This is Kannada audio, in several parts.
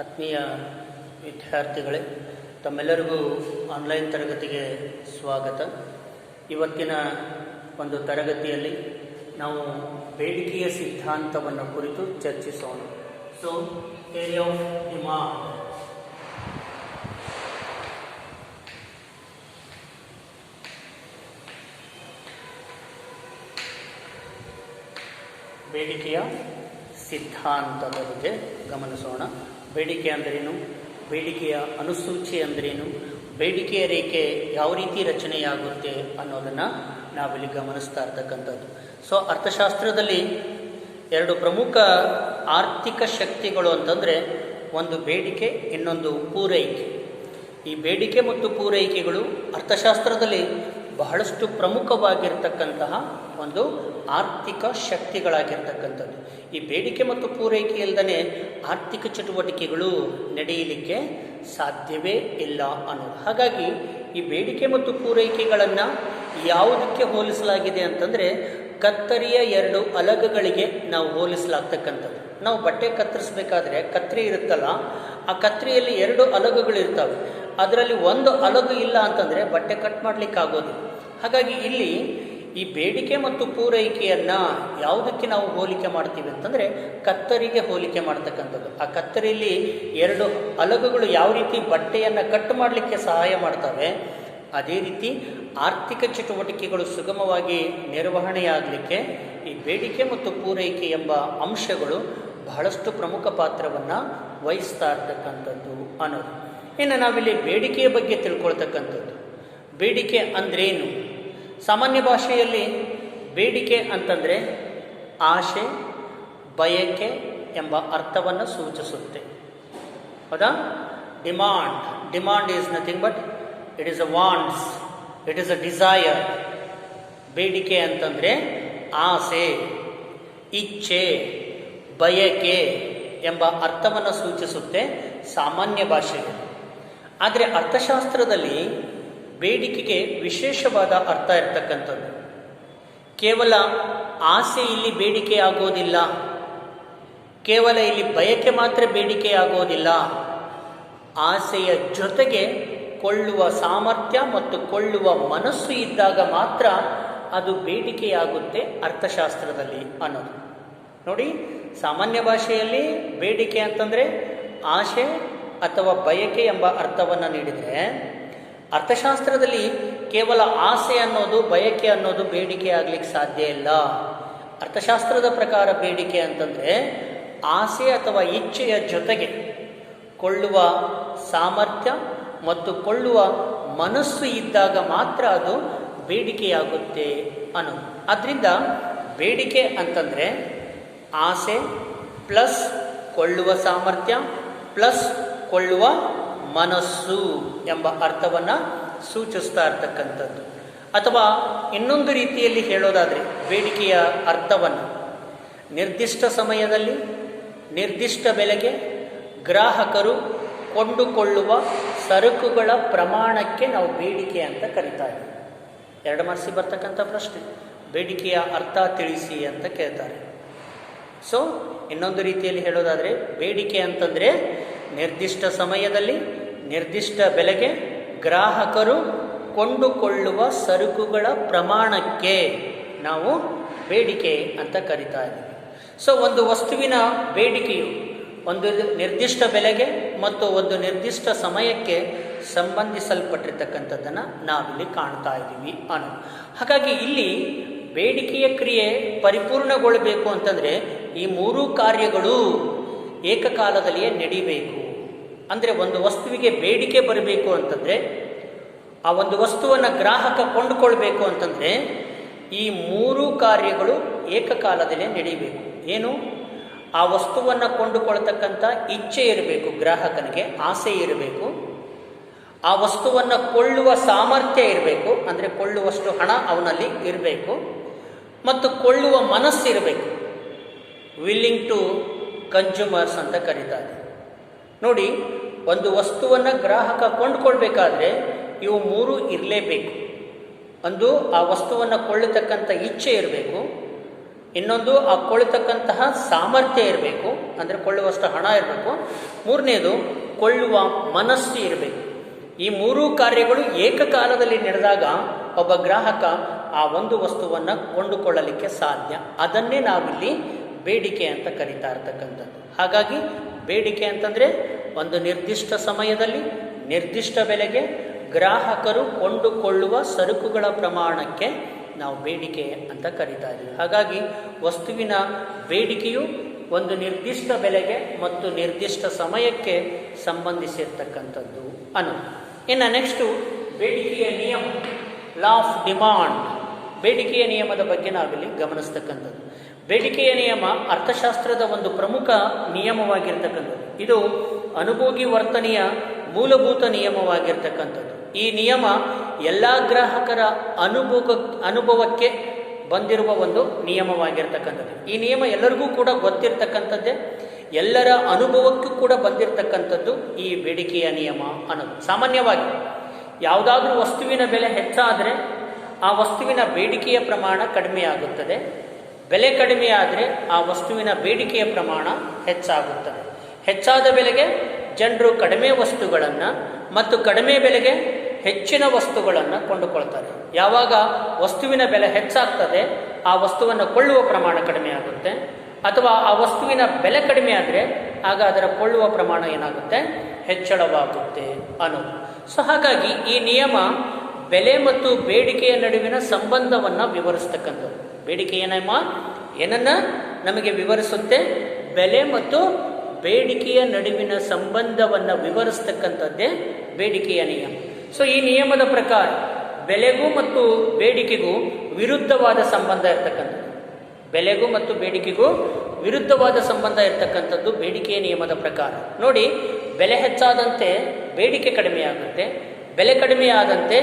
ಆತ್ಮೀಯ ವಿದ್ಯಾರ್ಥಿಗಳೇ, ತಮ್ಮೆಲ್ಲರಿಗೂ ಆನ್ಲೈನ್ ತರಗತಿಗೆ ಸ್ವಾಗತ. ಇವತ್ತಿನ ಒಂದು ತರಗತಿಯಲ್ಲಿ ನಾವು ಬೇಡಿಕೆಯ ಸಿದ್ಧಾಂತವನ್ನು ಕುರಿತು ಚರ್ಚಿಸೋಣ. So theory of demand. ಬೇಡಿಕೆಯ ಸಿದ್ಧಾಂತದ ಬಗ್ಗೆ ಗಮನಿಸೋಣ. ಬೇಡಿಕೆ ಅಂದರೇನು, ಬೇಡಿಕೆಯ ಅನುಸೂಚಿ ಅಂದರೇನು, ಬೇಡಿಕೆಯ ರೇಖೆ ಯಾವ ರೀತಿ ರಚನೆಯಾಗುತ್ತೆ ಅನ್ನೋದನ್ನು ನಾವಿಲ್ಲಿ ಗಮನಿಸ್ತಾ ಇರ್ತಕ್ಕಂಥದ್ದು. ಸೊ ಅರ್ಥಶಾಸ್ತ್ರದಲ್ಲಿ ಎರಡು ಪ್ರಮುಖ ಆರ್ಥಿಕ ಶಕ್ತಿಗಳು ಅಂತಂದರೆ ಒಂದು ಬೇಡಿಕೆ, ಇನ್ನೊಂದು ಪೂರೈಕೆ. ಈ ಬೇಡಿಕೆ ಮತ್ತು ಪೂರೈಕೆಗಳು ಅರ್ಥಶಾಸ್ತ್ರದಲ್ಲಿ ಬಹಳಷ್ಟು ಪ್ರಮುಖವಾಗಿರ್ತಕ್ಕಂತಹ ಒಂದು ಆರ್ಥಿಕ ಶಕ್ತಿಗಳಾಗಿರ್ತಕ್ಕಂಥದ್ದು. ಈ ಬೇಡಿಕೆ ಮತ್ತು ಪೂರೈಕೆ ಇಲ್ಲದೇ ಆರ್ಥಿಕ ಚಟುವಟಿಕೆಗಳು ನಡೆಯಲಿಕ್ಕೆ ಸಾಧ್ಯವೇ ಇಲ್ಲ ಅನ್ನೋದು. ಹಾಗಾಗಿ ಈ ಬೇಡಿಕೆ ಮತ್ತು ಪೂರೈಕೆಗಳನ್ನು ಯಾವುದಕ್ಕೆ ಹೋಲಿಸಲಾಗಿದೆ ಅಂತಂದರೆ ಕತ್ತರಿಯ ಎರಡು ಅಲಗುಗಳಿಗೆ ನಾವು ಹೋಲಿಸಲಾಗ್ತಕ್ಕಂಥದ್ದು. ನಾವು ಬಟ್ಟೆ ಕತ್ತರಿಸಬೇಕಾದ್ರೆ ಕತ್ತರಿ ಇರುತ್ತಲ್ಲ, ಆ ಕತ್ತರಿಯಲ್ಲಿ ಎರಡು ಅಲಗುಗಳಿರ್ತವೆ. ಅದರಲ್ಲಿ ಒಂದು ಅಲಗು ಇಲ್ಲ ಅಂತಂದರೆ ಬಟ್ಟೆ ಕಟ್ ಮಾಡಲಿಕ್ಕೆ ಆಗೋದಿಲ್ಲ. ಹಾಗಾಗಿ ಇಲ್ಲಿ ಈ ಬೇಡಿಕೆ ಮತ್ತು ಪೂರೈಕೆಯನ್ನು ಯಾವುದಕ್ಕೆ ನಾವು ಹೋಲಿಕೆ ಮಾಡ್ತೀವಿ ಅಂತಂದರೆ ಕತ್ತರಿಗೆ ಹೋಲಿಕೆ ಮಾಡ್ತಕ್ಕಂಥದ್ದು. ಆ ಕತ್ತರಿಯಲ್ಲಿ ಎರಡು ಅಲಗುಗಳು ಯಾವ ರೀತಿ ಬಟ್ಟೆಯನ್ನು ಕಟ್ ಮಾಡಲಿಕ್ಕೆ ಸಹಾಯ ಮಾಡ್ತವೆ, ಅದೇ ರೀತಿ ಆರ್ಥಿಕ ಚಟುವಟಿಕೆಗಳು ಸುಗಮವಾಗಿ ನಿರ್ವಹಣೆಯಾಗಲಿಕ್ಕೆ ಈ ಬೇಡಿಕೆ ಮತ್ತು ಪೂರೈಕೆ ಎಂಬ ಅಂಶಗಳು ಬಹಳಷ್ಟು ಪ್ರಮುಖ ಪಾತ್ರವನ್ನು ವಹಿಸ್ತಾ ಇರ್ತಕ್ಕಂಥದ್ದು ಅನ್ನೋದು. ಇನ್ನು ನಾವಿಲ್ಲಿ ಬೇಡಿಕೆಯ ಬಗ್ಗೆ ತಿಳ್ಕೊಳ್ತಕ್ಕಂಥದ್ದು. ಬೇಡಿಕೆ ಅಂದ್ರೇನು? ಸಾಮಾನ್ಯ ಭಾಷೆಯಲ್ಲಿ ಬೇಡಿಕೆ ಅಂತಂದರೆ ಆಶೆ, ಬಯಕೆ ಎಂಬ ಅರ್ಥವನ್ನು ಸೂಚಿಸುತ್ತೆ. ಹೌದಾ? Demand is nothing but it is a wants, it is a desire. ಬೇಡಿಕೆ ಅಂತಂದರೆ ಆಸೆ, ಇಚ್ಛೆ, ಬಯಕೆ ಎಂಬ ಅರ್ಥವನ್ನು ಸೂಚಿಸುತ್ತೆ ಸಾಮಾನ್ಯ ಭಾಷೆಯಲ್ಲಿ. ಆದರೆ ಅರ್ಥಶಾಸ್ತ್ರದಲ್ಲಿ ಬೇಡಿಕೆಗೆ ವಿಶೇಷವಾದ ಅರ್ಥ ಇರ್ತಕ್ಕಂಥದ್ದು. ಕೇವಲ ಆಸೆ ಇಲ್ಲಿ ಬೇಡಿಕೆ ಆಗೋದಿಲ್ಲ, ಕೇವಲ ಇಲ್ಲಿ ಬಯಕೆ ಮಾತ್ರ ಬೇಡಿಕೆ ಆಗೋದಿಲ್ಲ. ಆಸೆಯ ಜೊತೆಗೆ ಕೊಳ್ಳುವ ಸಾಮರ್ಥ್ಯ ಮತ್ತು ಕೊಳ್ಳುವ ಮನಸ್ಸು ಇದ್ದಾಗ ಮಾತ್ರ ಅದು ಬೇಡಿಕೆಯಾಗುತ್ತೆ ಅರ್ಥಶಾಸ್ತ್ರದಲ್ಲಿ ಅನ್ನೋದು. ನೋಡಿ, ಸಾಮಾನ್ಯ ಭಾಷೆಯಲ್ಲಿ ಬೇಡಿಕೆ ಅಂತಂದರೆ ಆಶೆ ಅಥವಾ ಬಯಕೆ ಎಂಬ ಅರ್ಥವನ್ನು ನೀಡಿದರೆ, ಅರ್ಥಶಾಸ್ತ್ರದಲ್ಲಿ ಕೇವಲ ಆಸೆ ಅನ್ನೋದು, ಬಯಕೆ ಅನ್ನೋದು ಬೇಡಿಕೆ ಆಗಲಿಕ್ಕೆ ಸಾಧ್ಯ ಇಲ್ಲ. ಅರ್ಥಶಾಸ್ತ್ರದ ಪ್ರಕಾರ ಬೇಡಿಕೆ ಅಂತಂದರೆ ಆಸೆ ಅಥವಾ ಇಚ್ಛೆಯ ಜೊತೆಗೆ ಕೊಳ್ಳುವ ಸಾಮರ್ಥ್ಯ ಮತ್ತು ಕೊಳ್ಳುವ ಮನಸ್ಸು ಇದ್ದಾಗ ಮಾತ್ರ ಅದು ಬೇಡಿಕೆಯಾಗುತ್ತೆ ಅನ್ನೋದು. ಆದ್ದರಿಂದ ಬೇಡಿಕೆ ಅಂತಂದರೆ ಆಸೆ ಪ್ಲಸ್ ಕೊಳ್ಳುವ ಸಾಮರ್ಥ್ಯ ಪ್ಲಸ್ ಕೊಳ್ಳುವ ಮನಸ್ಸು ಎಂಬ ಅರ್ಥವನ್ನು ಸೂಚಿಸ್ತಾ ಇರ್ತಕ್ಕಂಥದ್ದು. ಅಥವಾ ಇನ್ನೊಂದು ರೀತಿಯಲ್ಲಿ ಹೇಳೋದಾದರೆ ಬೇಡಿಕೆಯ ಅರ್ಥವನ್ನು ನಿರ್ದಿಷ್ಟ ಸಮಯದಲ್ಲಿ ನಿರ್ದಿಷ್ಟ ಬೆಲೆಗೆ ಗ್ರಾಹಕರು ಕೊಂಡುಕೊಳ್ಳುವ ಸರಕುಗಳ ಪ್ರಮಾಣಕ್ಕೆ ನಾವು ಬೇಡಿಕೆ ಅಂತ ಕರಿತಾ ಇದ್ದೀವಿ. ಎರಡು ಮಾರ್ಕ್ಸಿಗೆ ಬರ್ತಕ್ಕಂಥ ಪ್ರಶ್ನೆ, ಬೇಡಿಕೆಯ ಅರ್ಥ ತಿಳಿಸಿ ಅಂತ ಕೇಳ್ತಾರೆ. ಸೊ ಇನ್ನೊಂದು ರೀತಿಯಲ್ಲಿ ಹೇಳೋದಾದರೆ ಬೇಡಿಕೆ ಅಂತಂದರೆ ನಿರ್ದಿಷ್ಟ ಸಮಯದಲ್ಲಿ ನಿರ್ದಿಷ್ಟ ಬೆಲೆಗೆ ಗ್ರಾಹಕರು ಕೊಂಡುಕೊಳ್ಳುವ ಸರಕುಗಳ ಪ್ರಮಾಣಕ್ಕೆ ನಾವು ಬೇಡಿಕೆ ಅಂತ ಕರಿತಾ ಇದ್ದೀವಿ. ಸೊ ಒಂದು ವಸ್ತುವಿನ ಬೇಡಿಕೆಯು ಒಂದು ನಿರ್ದಿಷ್ಟ ಬೆಲೆಗೆ ಮತ್ತು ಒಂದು ನಿರ್ದಿಷ್ಟ ಸಮಯಕ್ಕೆ ಸಂಬಂಧಿಸಲ್ಪಟ್ಟಿರ್ತಕ್ಕಂಥದ್ದನ್ನು ನಾವಿಲ್ಲಿ ಕಾಣ್ತಾ ಇದ್ದೀವಿ ಅನ್ನೋ. ಹಾಗಾಗಿ ಇಲ್ಲಿ ಬೇಡಿಕೆಯ ಕ್ರಿಯೆ ಪರಿಪೂರ್ಣಗೊಳ್ಳಬೇಕು ಅಂತಂದರೆ ಈ ಮೂರೂ ಕಾರ್ಯಗಳು ಏಕಕಾಲದಲ್ಲಿಯೇ ನಡಿಬೇಕು. ಅಂದರೆ ಒಂದು ವಸ್ತುವಿಗೆ ಬೇಡಿಕೆ ಬರಬೇಕು ಅಂತಂದರೆ, ಆ ಒಂದು ವಸ್ತುವನ್ನು ಗ್ರಾಹಕ ಕೊಂಡುಕೊಳ್ಬೇಕು ಅಂತಂದರೆ ಈ ಮೂರೂ ಕಾರ್ಯಗಳು ಏಕಕಾಲದಲ್ಲೇ ನಡೀಬೇಕು. ಏನು? ಆ ವಸ್ತುವನ್ನು ಕೊಂಡುಕೊಳ್ತಕ್ಕಂಥ ಇಚ್ಛೆ ಇರಬೇಕು, ಗ್ರಾಹಕನಿಗೆ ಆಸೆ ಇರಬೇಕು. ಆ ವಸ್ತುವನ್ನು ಕೊಳ್ಳುವ ಸಾಮರ್ಥ್ಯ ಇರಬೇಕು, ಅಂದರೆ ಕೊಳ್ಳುವಷ್ಟು ಹಣ ಅವನಲ್ಲಿ ಇರಬೇಕು. ಮತ್ತು ಕೊಳ್ಳುವ ಮನಸ್ಸಿರಬೇಕು, ವಿಲ್ಲಿಂಗ್ ಟು ಕನ್ಸ್ಯೂಮರ್ಸ್ ಅಂತ ಕರೀತಾರೆ. ನೋಡಿ, ಒಂದು ವಸ್ತುವನ್ನು ಗ್ರಾಹಕ ಕೊಂಡುಕೊಳ್ಬೇಕಾದ್ರೆ ಇವು ಮೂರು ಇರಲೇಬೇಕು. ಒಂದು, ಆ ವಸ್ತುವನ್ನು ಕೊಳ್ಳತಕ್ಕಂಥ ಇಚ್ಛೆ ಇರಬೇಕು. ಇನ್ನೊಂದು ಆ ಕೊಳ್ಳತಕ್ಕಂತಹ ಸಾಮರ್ಥ್ಯ ಇರಬೇಕು, ಅಂದರೆ ಕೊಳ್ಳುವಷ್ಟು ಹಣ ಇರಬೇಕು. ಮೂರನೇದು ಕೊಳ್ಳುವ ಮನಸ್ಸು ಇರಬೇಕು. ಈ ಮೂರೂ ಕಾರ್ಯಗಳು ಏಕಕಾಲದಲ್ಲಿ ನಡೆದಾಗ ಒಬ್ಬ ಗ್ರಾಹಕ ಆ ಒಂದು ವಸ್ತುವನ್ನು ಕೊಂಡುಕೊಳ್ಳಲಿಕ್ಕೆ ಸಾಧ್ಯ. ಅದನ್ನೇ ನಾವಿಲ್ಲಿ ಬೇಡಿಕೆ ಅಂತ ಕರೀತಾ ಇರ್ತಕ್ಕಂಥದ್ದು. ಹಾಗಾಗಿ ಬೇಡಿಕೆ ಅಂತಂದರೆ ಒಂದು ನಿರ್ದಿಷ್ಟ ಸಮಯದಲ್ಲಿ ನಿರ್ದಿಷ್ಟ ಬೆಲೆಗೆ ಗ್ರಾಹಕರು ಕೊಂಡುಕೊಳ್ಳುವ ಸರಕುಗಳ ಪ್ರಮಾಣಕ್ಕೆ ನಾವು ಬೇಡಿಕೆ ಅಂತ ಕರೀತಾ ಇದ್ದೀವಿ. ಹಾಗಾಗಿ ವಸ್ತುವಿನ ಬೇಡಿಕೆಯು ಒಂದು ನಿರ್ದಿಷ್ಟ ಬೆಲೆಗೆ ಮತ್ತು ನಿರ್ದಿಷ್ಟ ಸಮಯಕ್ಕೆ ಸಂಬಂಧಿಸಿರ್ತಕ್ಕಂಥದ್ದು ಅನ್ನೋದು. ಇನ್ನು ನೆಕ್ಸ್ಟು ಬೇಡಿಕೆಯ ನಿಯಮ, ಲಾ ಆಫ್ ಡಿಮಾಂಡ್. ಬೇಡಿಕೆಯ ನಿಯಮದ ಬಗ್ಗೆ ನಾವಿಲ್ಲಿ ಗಮನಿಸ್ತಕ್ಕಂಥದ್ದು. ಬೇಡಿಕೆಯ ನಿಯಮ ಅರ್ಥಶಾಸ್ತ್ರದ ಒಂದು ಪ್ರಮುಖ ನಿಯಮವಾಗಿರ್ತಕ್ಕಂಥದ್ದು. ಇದು ಅನುಭೋಗಿ ವರ್ತನೆಯ ಮೂಲಭೂತ ನಿಯಮವಾಗಿರ್ತಕ್ಕಂಥದ್ದು. ಈ ನಿಯಮ ಎಲ್ಲ ಗ್ರಾಹಕರ ಅನುಭವಕ್ಕೆ ಬಂದಿರುವ ಒಂದು ನಿಯಮವಾಗಿರ್ತಕ್ಕಂಥದ್ದು. ಈ ನಿಯಮ ಎಲ್ಲರಿಗೂ ಕೂಡ ಗೊತ್ತಿರ್ತಕ್ಕಂಥದ್ದೇ, ಎಲ್ಲರ ಅನುಭವಕ್ಕೂ ಕೂಡ ಬಂದಿರತಕ್ಕಂಥದ್ದು ಈ ಬೇಡಿಕೆಯ ನಿಯಮ ಅನ್ನೋದು. ಸಾಮಾನ್ಯವಾಗಿ ಯಾವುದಾದ್ರೂ ವಸ್ತುವಿನ ಬೆಲೆ ಹೆಚ್ಚಾದರೆ ಆ ವಸ್ತುವಿನ ಬೇಡಿಕೆಯ ಪ್ರಮಾಣ ಕಡಿಮೆಯಾಗುತ್ತದೆ. ಬೆಲೆ ಕಡಿಮೆಯಾದರೆ ಆ ವಸ್ತುವಿನ ಬೇಡಿಕೆಯ ಪ್ರಮಾಣ ಹೆಚ್ಚಾಗುತ್ತದೆ. ಹೆಚ್ಚಾದ ಬೆಲೆಗೆ ಜನರು ಕಡಿಮೆ ವಸ್ತುಗಳನ್ನು ಮತ್ತು ಕಡಿಮೆ ಬೆಲೆಗೆ ಹೆಚ್ಚಿನ ವಸ್ತುಗಳನ್ನು ಕೊಂಡುಕೊಳ್ತಾರೆ. ಯಾವಾಗ ವಸ್ತುವಿನ ಬೆಲೆ ಹೆಚ್ಚಾಗ್ತದೆ ಆ ವಸ್ತುವನ್ನು ಕೊಳ್ಳುವ ಪ್ರಮಾಣ ಕಡಿಮೆ ಆಗುತ್ತೆ, ಅಥವಾ ಆ ವಸ್ತುವಿನ ಬೆಲೆ ಕಡಿಮೆ ಆದರೆ ಆಗ ಅದರ ಕೊಳ್ಳುವ ಪ್ರಮಾಣ ಏನಾಗುತ್ತೆ, ಹೆಚ್ಚಳವಾಗುತ್ತೆ ಅನ್ನೋದು. ಸೊ ಹಾಗಾಗಿ ಈ ನಿಯಮ ಬೆಲೆ ಮತ್ತು ಬೇಡಿಕೆಯ ನಡುವಿನ ಸಂಬಂಧವನ್ನು ವಿವರಿಸ್ತಕ್ಕಂಥದ್ದು. ಬೇಡಿಕೆಯ ನಿಯಮ ಏನನ್ನ ನಮಗೆ ವಿವರಿಸುತ್ತೆ, ಬೆಲೆ ಮತ್ತು ಬೇಡಿಕೆಯ ನಡುವಿನ ಸಂಬಂಧವನ್ನು ವಿವರಿಸ್ತಕ್ಕಂಥದ್ದೇ ಬೇಡಿಕೆಯ ನಿಯಮ. ಸೊ ಈ ನಿಯಮದ ಪ್ರಕಾರ ಬೆಲೆಗೂ ಮತ್ತು ಬೇಡಿಕೆಗೂ ವಿರುದ್ಧವಾದ ಸಂಬಂಧ ಇರ್ತಕ್ಕಂಥದ್ದು. ಬೆಲೆಗೂ ಮತ್ತು ಬೇಡಿಕೆಗೂ ವಿರುದ್ಧವಾದ ಸಂಬಂಧ ಇರ್ತಕ್ಕಂಥದ್ದು ಬೇಡಿಕೆಯ ನಿಯಮದ ಪ್ರಕಾರ. ನೋಡಿ, ಬೆಲೆ ಹೆಚ್ಚಾದಂತೆ ಬೇಡಿಕೆ ಕಡಿಮೆಯಾಗುತ್ತೆ, ಬೆಲೆ ಕಡಿಮೆಯಾದಂತೆ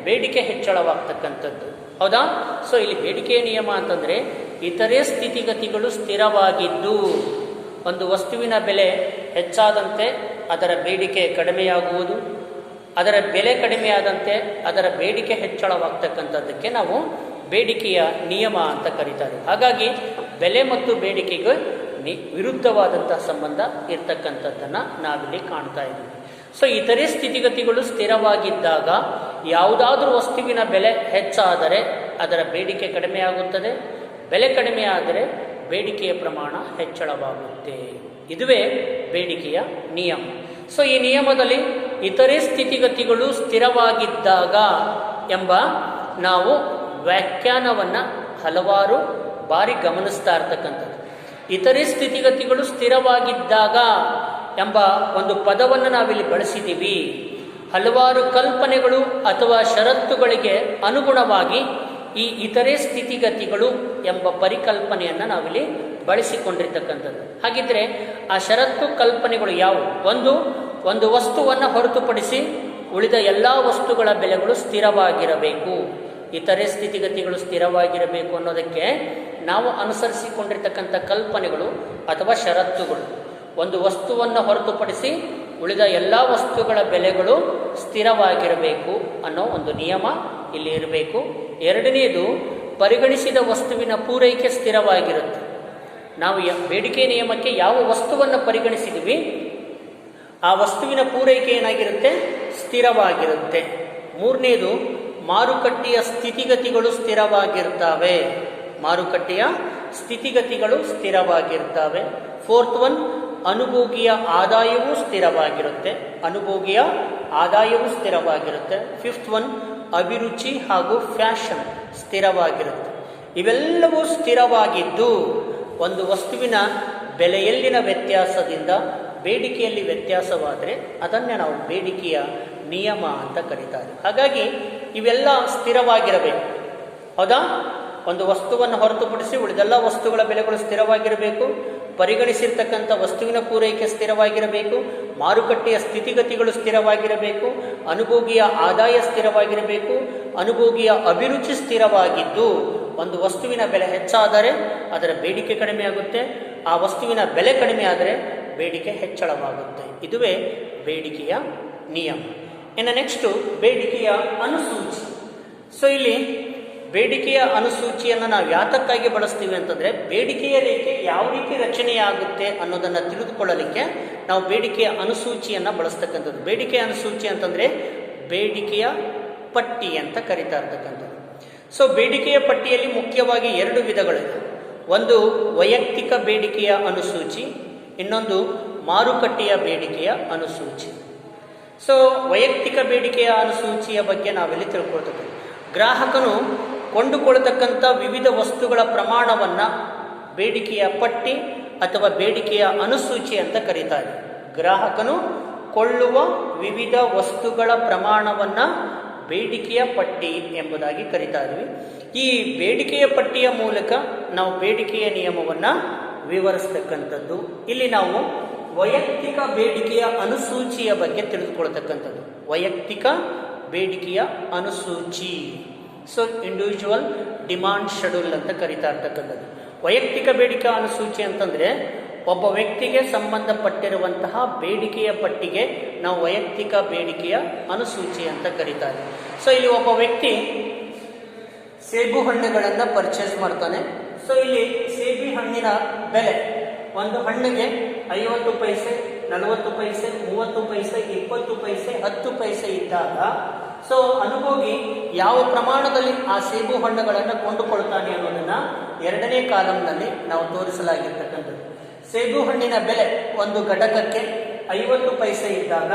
ಬೇಡಿಕೆ ಹೆಚ್ಚಳವಾಗ್ತಕ್ಕಂಥದ್ದು. ಹೌದಾ? ಸೊ ಇಲ್ಲಿ ಬೇಡಿಕೆಯ ನಿಯಮ ಅಂತಂದರೆ ಇತರೆ ಸ್ಥಿತಿಗತಿಗಳು ಸ್ಥಿರವಾಗಿದ್ದು, ಒಂದು ವಸ್ತುವಿನ ಬೆಲೆ ಹೆಚ್ಚಾದಂತೆ ಅದರ ಬೇಡಿಕೆ ಕಡಿಮೆಯಾಗುವುದು, ಅದರ ಬೆಲೆ ಕಡಿಮೆಯಾದಂತೆ ಅದರ ಬೇಡಿಕೆ ಹೆಚ್ಚಳವಾಗ್ತಕ್ಕಂಥದ್ದಕ್ಕೆ ನಾವು ಬೇಡಿಕೆಯ ನಿಯಮ ಅಂತ ಕರೀತಾರೆ. ಹಾಗಾಗಿ ಬೆಲೆ ಮತ್ತು ಬೇಡಿಕೆಗೆ ವಿರುದ್ಧವಾದಂತಹ ಸಂಬಂಧ ಇರ್ತಕ್ಕಂಥದ್ದನ್ನು ನಾವಿಲ್ಲಿ ಕಾಣ್ತಾ ಇದ್ದೀವಿ. ಸೊ ಇತರೆ ಸ್ಥಿತಿಗತಿಗಳು ಸ್ಥಿರವಾಗಿದ್ದಾಗ ಯಾವುದಾದ್ರೂ ವಸ್ತುವಿನ ಬೆಲೆ ಹೆಚ್ಚಾದರೆ ಅದರ ಬೇಡಿಕೆ ಕಡಿಮೆಯಾಗುತ್ತದೆ, ಬೆಲೆ ಕಡಿಮೆ ಆದರೆ ಬೇಡಿಕೆಯ ಪ್ರಮಾಣ ಹೆಚ್ಚಳವಾಗುತ್ತೆ. ಇದುವೇ ಬೇಡಿಕೆಯ ನಿಯಮ. ಸೊ ಈ ನಿಯಮದಲ್ಲಿ ಇತರೆ ಸ್ಥಿತಿಗತಿಗಳು ಸ್ಥಿರವಾಗಿದ್ದಾಗ ಎಂಬ ನಾವು ವ್ಯಾಖ್ಯಾನವನ್ನು ಹಲವಾರು ಬಾರಿ ಗಮನಿಸ್ತಾ ಇರ್ತಕ್ಕಂಥದ್ದು. ಇತರೆ ಸ್ಥಿತಿಗತಿಗಳು ಸ್ಥಿರವಾಗಿದ್ದಾಗ ಎಂಬ ಒಂದು ಪದವನ್ನು ನಾವಿಲ್ಲಿ ಬಳಸಿದ್ದೀವಿ. ಹಲವಾರು ಕಲ್ಪನೆಗಳು ಅಥವಾ ಷರತ್ತುಗಳಿಗೆ ಅನುಗುಣವಾಗಿ ಈ ಇತರೆ ಸ್ಥಿತಿಗತಿಗಳು ಎಂಬ ಪರಿಕಲ್ಪನೆಯನ್ನು ನಾವಿಲ್ಲಿ ಬಳಸಿಕೊಂಡಿರ್ತಕ್ಕಂಥದ್ದು. ಹಾಗಿದ್ರೆ ಆ ಷರತ್ತು ಕಲ್ಪನೆಗಳು ಯಾವುವು? ಒಂದು ವಸ್ತುವನ್ನು ಹೊರತುಪಡಿಸಿ ಉಳಿದ ಎಲ್ಲ ವಸ್ತುಗಳ ಬೆಲೆಗಳು ಸ್ಥಿರವಾಗಿರಬೇಕು. ಇತರೆ ಸ್ಥಿತಿಗತಿಗಳು ಸ್ಥಿರವಾಗಿರಬೇಕು ಅನ್ನೋದಕ್ಕೆ ನಾವು ಅನುಸರಿಸಿಕೊಂಡಿರ್ತಕ್ಕಂಥ ಕಲ್ಪನೆಗಳು ಅಥವಾ ಷರತ್ತುಗಳು. ಒಂದು ವಸ್ತುವನ್ನು ಹೊರತುಪಡಿಸಿ ಉಳಿದ ಎಲ್ಲ ವಸ್ತುಗಳ ಬೆಲೆಗಳು ಸ್ಥಿರವಾಗಿರಬೇಕು ಅನ್ನೋ ಒಂದು ನಿಯಮ ಇಲ್ಲಿ ಇರಬೇಕು. ಎರಡನೇದು, ಪರಿಗಣಿಸಿದ ವಸ್ತುವಿನ ಪೂರೈಕೆ ಸ್ಥಿರವಾಗಿರುತ್ತೆ. ನಾವು ಬೇಡಿಕೆ ನಿಯಮಕ್ಕೆ ಯಾವ ವಸ್ತುವನ್ನು ಪರಿಗಣಿಸಿದ್ವಿ ಆ ವಸ್ತುವಿನ ಪೂರೈಕೆ ಏನಾಗಿರುತ್ತೆ, ಸ್ಥಿರವಾಗಿರುತ್ತೆ. ಮೂರನೇದು, ಮಾರುಕಟ್ಟೆಯ ಸ್ಥಿತಿಗತಿಗಳು ಸ್ಥಿರವಾಗಿರ್ತವೆ. ಮಾರುಕಟ್ಟೆಯ ಸ್ಥಿತಿಗತಿಗಳು ಸ್ಥಿರವಾಗಿರ್ತವೆ. ಫೋರ್ತ್ ಒನ್, ಅನುಭೋಗಿಯ ಆದಾಯವೂ ಸ್ಥಿರವಾಗಿರುತ್ತೆ. ಅನುಭೋಗಿಯ ಆದಾಯವೂ ಸ್ಥಿರವಾಗಿರುತ್ತೆ. ಫಿಫ್ತ್ ಒನ್, ಅಭಿರುಚಿ ಹಾಗೂ ಫ್ಯಾಷನ್ ಸ್ಥಿರವಾಗಿರುತ್ತೆ. ಇವೆಲ್ಲವೂ ಸ್ಥಿರವಾಗಿದ್ದು ಒಂದು ವಸ್ತುವಿನ ಬೆಲೆಯಲ್ಲಿನ ವ್ಯತ್ಯಾಸದಿಂದ ಬೇಡಿಕೆಯಲ್ಲಿ ವ್ಯತ್ಯಾಸವಾದರೆ ಅದನ್ನೇ ನಾವು ಬೇಡಿಕೆಯ ನಿಯಮ ಅಂತ ಕರೀತಾರೆ. ಹಾಗಾಗಿ ಇವೆಲ್ಲ ಸ್ಥಿರವಾಗಿರಬೇಕು. ಹೌದಾ? ಒಂದು ವಸ್ತುವನ್ನು ಹೊರತುಪಡಿಸಿ ಉಳಿದೆಲ್ಲ ವಸ್ತುಗಳ ಬೆಲೆಗಳು ಸ್ಥಿರವಾಗಿರಬೇಕು. ಪರಿಗಣಿಸಿರ್ತಕ್ಕಂಥ ವಸ್ತುವಿನ ಪೂರೈಕೆ ಸ್ಥಿರವಾಗಿರಬೇಕು. ಮಾರುಕಟ್ಟೆಯ ಸ್ಥಿತಿಗತಿಗಳು ಸ್ಥಿರವಾಗಿರಬೇಕು. ಅನುಭೋಗಿಯ ಆದಾಯ ಸ್ಥಿರವಾಗಿರಬೇಕು. ಅನುಭೋಗಿಯ ಅಭಿರುಚಿ ಸ್ಥಿರವಾಗಿದ್ದು ಒಂದು ವಸ್ತುವಿನ ಬೆಲೆ ಹೆಚ್ಚಾದರೆ ಅದರ ಬೇಡಿಕೆ ಕಡಿಮೆ ಆಗುತ್ತೆ, ಆ ವಸ್ತುವಿನ ಬೆಲೆ ಕಡಿಮೆ ಆದರೆ ಬೇಡಿಕೆ ಹೆಚ್ಚಳವಾಗುತ್ತೆ. ಇದುವೇ ಬೇಡಿಕೆಯ ನಿಯಮ. ಇನ್ನು ನೆಕ್ಸ್ಟು ಬೇಡಿಕೆಯ ಅನುಸೂಚಿ. ಸೊ ಇಲ್ಲಿ ಬೇಡಿಕೆಯ ಅನುಸೂಚಿಯನ್ನು ನಾವು ಯಾತಕ್ಕಾಗಿ ಬಳಸ್ತೀವಿ ಅಂತಂದರೆ, ಬೇಡಿಕೆಯ ರೇಖೆ ಯಾವ ರೀತಿ ರಚನೆಯಾಗುತ್ತೆ ಅನ್ನೋದನ್ನು ತಿಳಿದುಕೊಳ್ಳಲಿಕ್ಕೆ ನಾವು ಬೇಡಿಕೆಯ ಅನುಸೂಚಿಯನ್ನು ಬಳಸ್ತಕ್ಕಂಥದ್ದು. ಬೇಡಿಕೆಯ ಅನುಸೂಚಿ ಅಂತಂದರೆ ಬೇಡಿಕೆಯ ಪಟ್ಟಿ ಅಂತ ಕರೀತಾ ಇರ್ತಕ್ಕಂಥದ್ದು. ಸೊ ಬೇಡಿಕೆಯ ಪಟ್ಟಿಯಲ್ಲಿ ಮುಖ್ಯವಾಗಿ 2 ವಿಧಗಳಿವೆ. ಒಂದು ವೈಯಕ್ತಿಕ ಬೇಡಿಕೆಯ ಅನುಸೂಚಿ, ಇನ್ನೊಂದು ಮಾರುಕಟ್ಟೆಯ ಬೇಡಿಕೆಯ ಅನುಸೂಚಿ. ಸೊ ವೈಯಕ್ತಿಕ ಬೇಡಿಕೆಯ ಅನುಸೂಚಿಯ ಬಗ್ಗೆ ನಾವೆಲ್ಲಿ ತಿಳ್ಕೊಳ್ತೇವೆ. ಗ್ರಾಹಕನು ಕೊಂಡುಕೊಳ್ತಕ್ಕಂಥ ವಿವಿಧ ವಸ್ತುಗಳ ಪ್ರಮಾಣವನ್ನು ಬೇಡಿಕೆಯ ಪಟ್ಟಿ ಅಥವಾ ಬೇಡಿಕೆಯ ಅನುಸೂಚಿ ಅಂತ ಕರೀತಾರೆ. ಗ್ರಾಹಕನು ಕೊಳ್ಳುವ ವಿವಿಧ ವಸ್ತುಗಳ ಪ್ರಮಾಣವನ್ನು ಬೇಡಿಕೆಯ ಪಟ್ಟಿ ಎಂಬುದಾಗಿ ಕರೀತಾ ಇದ್ವಿ. ಈ ಬೇಡಿಕೆಯ ಪಟ್ಟಿಯ ಮೂಲಕ ನಾವು ಬೇಡಿಕೆಯ ನಿಯಮವನ್ನು ವಿವರಿಸ್ತಕ್ಕಂಥದ್ದು. ಇಲ್ಲಿ ನಾವು ವೈಯಕ್ತಿಕ ಬೇಡಿಕೆಯ ಅನುಸೂಚಿಯ ಬಗ್ಗೆ ತಿಳಿದುಕೊಳ್ತಕ್ಕಂಥದ್ದು. ವೈಯಕ್ತಿಕ ಬೇಡಿಕೆಯ ಅನುಸೂಚಿ, ಸೊ ಇಂಡಿವಿಜುವಲ್ ಡಿಮಾಂಡ್ ಶೆಡ್ಯೂಲ್ ಅಂತ ಕರೀತಾ ಇರ್ತಕ್ಕಂಥದ್ದು. ವೈಯಕ್ತಿಕ ಬೇಡಿಕೆ ಅನುಸೂಚಿ ಅಂತಂದರೆ ಒಬ್ಬ ವ್ಯಕ್ತಿಗೆ ಸಂಬಂಧಪಟ್ಟಿರುವಂತಹ ಬೇಡಿಕೆಯ ಪಟ್ಟಿಗೆ ನಾವು ವೈಯಕ್ತಿಕ ಬೇಡಿಕೆಯ ಅನುಸೂಚಿ ಅಂತ ಕರೀತಾರೆ. ಸೊ ಇಲ್ಲಿ ಒಬ್ಬ ವ್ಯಕ್ತಿ ಸೇಬು ಹಣ್ಣುಗಳನ್ನು ಪರ್ಚೇಸ್ ಮಾಡ್ತಾನೆ. ಸೊ ಇಲ್ಲಿ ಸೇಬಿ ಹಣ್ಣಿನ ಬೆಲೆ, ಒಂದು ಹಣ್ಣಿಗೆ 50 ಪೈಸೆ, 40 ಪೈಸೆ, 30 ಪೈಸೆ, 20 ಪೈಸೆ, 10 ಪೈಸೆ ಇದ್ದಾಗ ಸೊ ಅನುಭೋಗಿ ಯಾವ ಪ್ರಮಾಣದಲ್ಲಿ ಆ ಸೇಬು ಹಣ್ಣುಗಳನ್ನು ಕೊಂಡುಕೊಳ್ತಾನೆ ಅನ್ನೋದನ್ನು 2ನೇ ಕಾಲಂನಲ್ಲಿ ನಾವು ತೋರಿಸಲಾಗಿರ್ತಕ್ಕಂಥದ್ದು. ಸೇಬು ಹಣ್ಣಿನ ಬೆಲೆ ಒಂದು ಘಟಕಕ್ಕೆ 50 ಪೈಸೆ ಇದ್ದಾಗ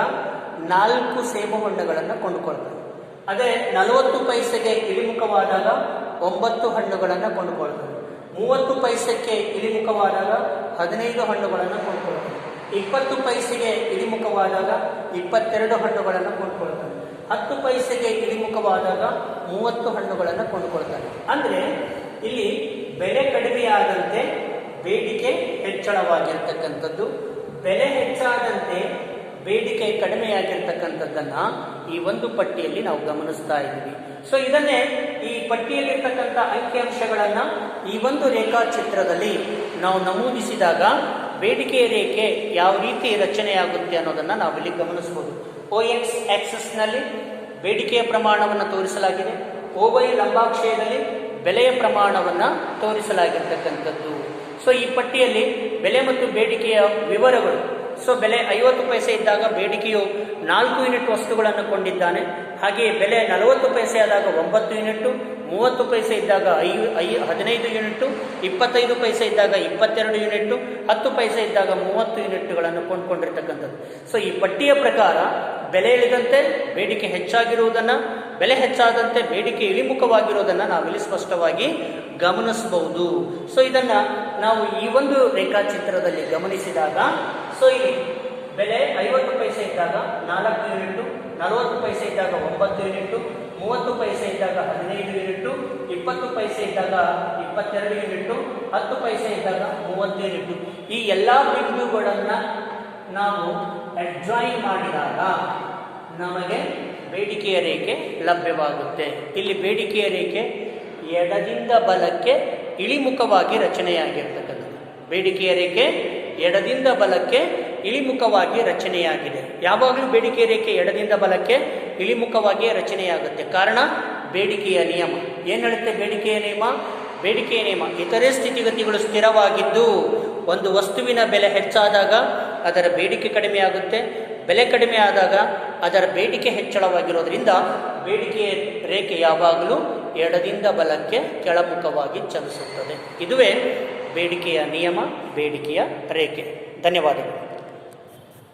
4 ಸೇಬು ಹಣ್ಣುಗಳನ್ನು ಕೊಂಡುಕೊಳ್ತಾನೆ. ಅದೇ 40 ಪೈಸೆಗೆ ಇಳಿಮುಖವಾದಾಗ 9 ಹಣ್ಣುಗಳನ್ನು ಕೊಂಡುಕೊಳ್ತಾನೆ. 30 ಪೈಸೆಗೆ ಇಳಿಮುಖವಾದಾಗ 15 ಹಣ್ಣುಗಳನ್ನು ಕೊಂಡುಕೊಳ್ತಾನೆ. 20 ಪೈಸೆಗೆ ಇಳಿಮುಖವಾದಾಗ 22 ಹಣ್ಣುಗಳನ್ನು ಕೊಂಡುಕೊಳ್ತಾನೆ. 10 ಪೈಸೆಗೆ ಇಳಿಮುಖವಾದಾಗ 30 ಹಣ್ಣುಗಳನ್ನು ಕೊಂಡುಕೊಳ್ತಾನೆ. ಅಂದರೆ ಇಲ್ಲಿ ಬೆಲೆ ಕಡಿಮೆಯಾದಂತೆ ಬೇಡಿಕೆ ಹೆಚ್ಚಳವಾಗಿರ್ತಕ್ಕಂಥದ್ದು, ಬೆಲೆ ಹೆಚ್ಚಾದಂತೆ ಬೇಡಿಕೆ ಕಡಿಮೆಯಾಗಿರ್ತಕ್ಕಂಥದ್ದನ್ನು ಈ ಒಂದು ಪಟ್ಟಿಯಲ್ಲಿ ನಾವು ಗಮನಿಸ್ತಾ ಇದ್ದೀವಿ. ಸೊ ಇದನ್ನೇ ಈ ಪಟ್ಟಿಯಲ್ಲಿರ್ತಕ್ಕಂಥ ಅಂಕಿಅಂಶಗಳನ್ನು ಈ ಒಂದು ರೇಖಾಚಿತ್ರದಲ್ಲಿ ನಾವು ನಮೂದಿಸಿದಾಗ ಬೇಡಿಕೆಯ ರೇಖೆ ಯಾವ ರೀತಿ ರಚನೆಯಾಗುತ್ತೆ ಅನ್ನೋದನ್ನು ನಾವಿಲ್ಲಿ ಗಮನಿಸಬಹುದು. OX ಆಕ್ಸಿಸ್ನಲ್ಲಿ ಬೇಡಿಕೆಯ ಪ್ರಮಾಣವನ್ನು ತೋರಿಸಲಾಗಿದೆ, OY ಲಂಬಾಕ್ಷಯದಲ್ಲಿ ಬೆಲೆಯ ಪ್ರಮಾಣವನ್ನು ತೋರಿಸಲಾಗಿರ್ತಕ್ಕಂಥದ್ದು. ಸೊ ಈ ಪಟ್ಟಿಯಲ್ಲಿ ಬೆಲೆ ಮತ್ತು ಬೇಡಿಕೆಯ ವಿವರಗಳು. ಸೊ ಬೆಲೆ 50 ಪೈಸೆ ಇದ್ದಾಗ ಬೇಡಿಕೆಯು 4 ಯೂನಿಟ್ ವಸ್ತುಗಳನ್ನು ಕೊಂಡಿದ್ದಾನೆ. ಹಾಗೆಯೇ ಬೆಲೆ 40 ಪೈಸೆ ಆದಾಗ 9 ಯೂನಿಟ್ಟು, 30 ಪೈಸೆ ಇದ್ದಾಗ 15 ಯೂನಿಟ್ಟು, 25 ಪೈಸೆ ಇದ್ದಾಗ 22 ಯೂನಿಟ್ಟು, 10 ಪೈಸೆ ಇದ್ದಾಗ 30 ಯೂನಿಟ್ಗಳನ್ನು ಕೊಂಡುಕೊಂಡಿರ್ತಕ್ಕಂಥದ್ದು. ಸೊ ಈ ಪಟ್ಟಿಯ ಪ್ರಕಾರ ಬೆಲೆ ಇಳಿದಂತೆ ಬೇಡಿಕೆ ಹೆಚ್ಚಾಗಿರುವುದನ್ನು, ಬೆಲೆ ಹೆಚ್ಚಾದಂತೆ ಬೇಡಿಕೆ ಇಳಿಮುಖವಾಗಿರುವುದನ್ನು ನಾವಿಲ್ಲಿ ಸ್ಪಷ್ಟವಾಗಿ ಗಮನಿಸಬಹುದು. ಸೊ ಇದನ್ನು ನಾವು ಈ ಒಂದು ರೇಖಾಚಿತ್ರದಲ್ಲಿ ಗಮನಿಸಿದಾಗ ಸೊ ಇಲ್ಲಿ ಬೆಲೆ 50 ಪೈಸೆ ಇದ್ದಾಗ 4 ಯೂನಿಟ್ಟು, 40 ಪೈಸೆ ಇದ್ದಾಗ 9 ಯೂನಿಟ್ಟು, 30 ಪೈಸೆ ಇದ್ದಾಗ 15 ಯೂನಿಟ್ಟು, 20 ಪೈಸೆ ಇದ್ದಾಗ 22 ಯೂನಿಟ್ಟು, 10 ಪೈಸೆ ಇದ್ದಾಗ 30 ಯೂನಿಟ್ಟು. ಈ ಎಲ್ಲ ಬಿಂದುಗಳನ್ನು ನಾವು ಅಡ್ಜಾಯಿನ್ ಮಾಡಿದಾಗ ನಮಗೆ ಬೇಡಿಕೆಯ ರೇಖೆ ಲಭ್ಯವಾಗುತ್ತೆ. ಇಲ್ಲಿ ಬೇಡಿಕೆಯ ರೇಖೆ ಎಡದಿಂದ ಬಲಕ್ಕೆ ಇಳಿಮುಖವಾಗಿ ರಚನೆಯಾಗಿರ್ತಕ್ಕಂಥದ್ದು. ಬೇಡಿಕೆಯ ರೇಖೆ ಎಡದಿಂದ ಬಲಕ್ಕೆ ಇಳಿಮುಖವಾಗಿ ರಚನೆಯಾಗಿದೆ. ಯಾವಾಗಲೂ ಬೇಡಿಕೆಯ ರೇಖೆ ಎಡದಿಂದ ಬಲಕ್ಕೆ ಇಳಿಮುಖವಾಗಿ ರಚನೆಯಾಗುತ್ತೆ. ಕಾರಣ ಬೇಡಿಕೆಯ ನಿಯಮ. ಏನು ಹೇಳುತ್ತೆ ಬೇಡಿಕೆಯ ನಿಯಮ? ಬೇಡಿಕೆಯ ನಿಯಮ ಇತರೆ ಸ್ಥಿತಿಗತಿಗಳು ಸ್ಥಿರವಾಗಿದ್ದು ಒಂದು ವಸ್ತುವಿನ ಬೆಲೆ ಹೆಚ್ಚಾದಾಗ ಅದರ ಬೇಡಿಕೆ ಕಡಿಮೆಯಾಗುತ್ತೆ, ಬೆಲೆ ಕಡಿಮೆ ಆದಾಗ ಅದರ ಬೇಡಿಕೆ ಹೆಚ್ಚಳವಾಗಿರೋದ್ರಿಂದ ಬೇಡಿಕೆಯ ರೇಖೆ ಯಾವಾಗಲೂ ಎಡದಿಂದ ಬಲಕ್ಕೆ ಕೆಳಮುಖವಾಗಿ ಚಲಿಸುತ್ತದೆ. ಇದುವೇ ಬೇಡಿಕೆಯ ನಿಯಮ, ಬೇಡಿಕೆಯ ರೇಖೆ. ಧನ್ಯವಾದಗಳು.